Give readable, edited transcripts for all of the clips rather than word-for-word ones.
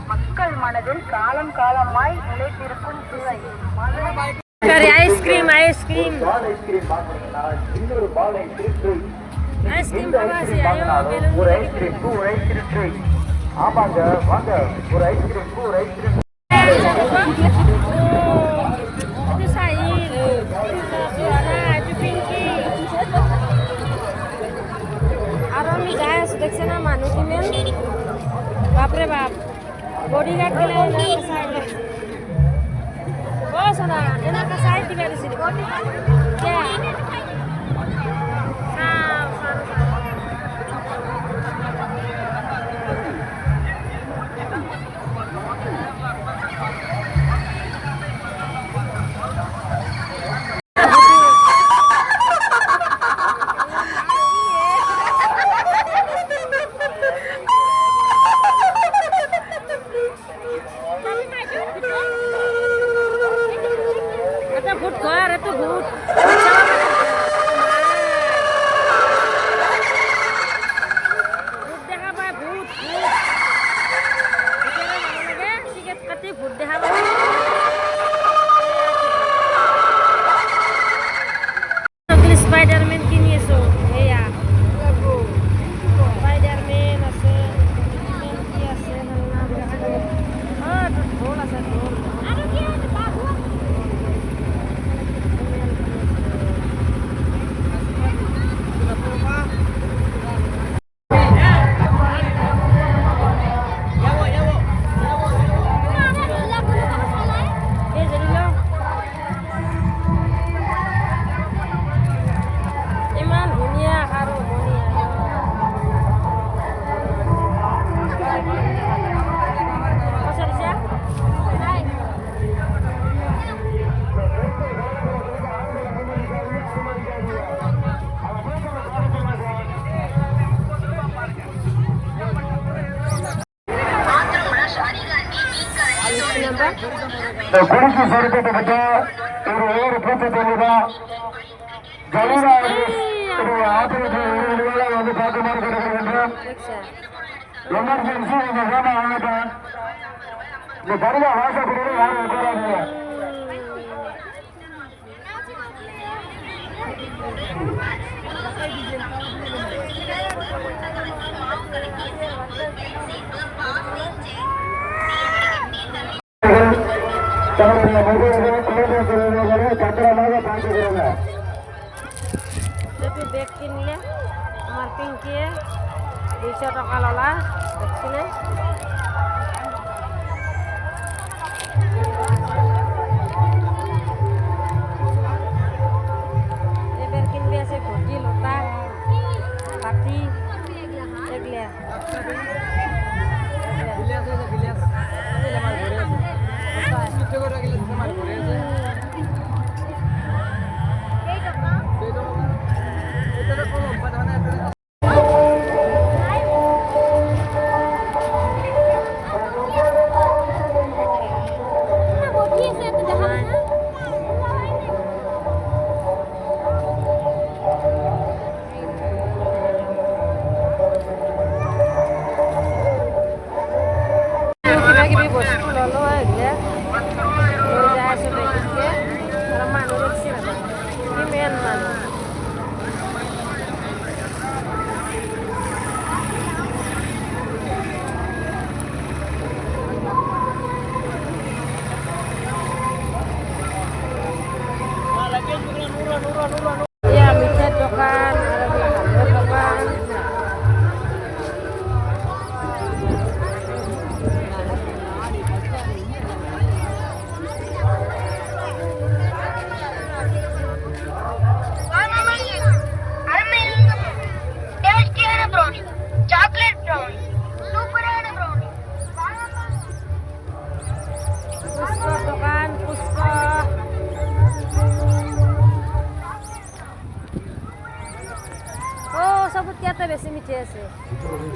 மக்கள் மனதில் காலம் காலமாய் நிலைத்திருக்கும் சுவை. ஐஸ்கிரீம் ஐஸ்கிரீம் ஐஸ்கிரீம் ஒரு ஐஸ்கிரீம் ஒரு ஐஸ்கிரீம் ஆமாங்க வாங்க ஒரு ஐஸ்கிரீம் ஒரு ஐஸ்கிரீம் দেখছে না মানুষ কিমেন বাপরে বাপ বডিগার্ড গেলে ও সোনা এনাকা সাইড দিবে দিছিল Spider-Man kiniso. Iya. Spider-Man আছে কি আছে ঢোল আছে ঢোল আৰু কি আছে বাবু குடிக்கு சொருக்கப்பட்ட ஒரு பூச்சத்தொழிலா ஜலீரா ஆத்திரத்தை ஒரு வேளை வந்து பார்க்குமாறு கிடைக்கின்றோம். எமர்ஜென்சி இந்த வேலை வாங்கிட்டேன். இந்த கருவா வாசப்படுறது யாரும் உட்காராதீங்க. தன்னுடைய முகவர்கள் குழந்தை குழந்தைகளை பத்திரமாக பார்த்துக்கிறாங்க. ব্যাগ কিনলে আমার পিঙ্কিয়ে 200 টাকা ললা দেখছিলে এবার কিনবে আছে ঘটি লোটা বাটি এগুলা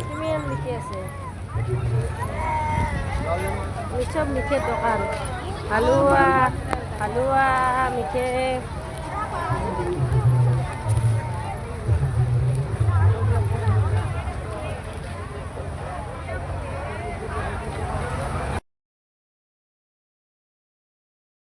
প্রিমিয়াম লিখে আছে এইসব মিঠের দোকান হালুয়া হালুয়া মিঠে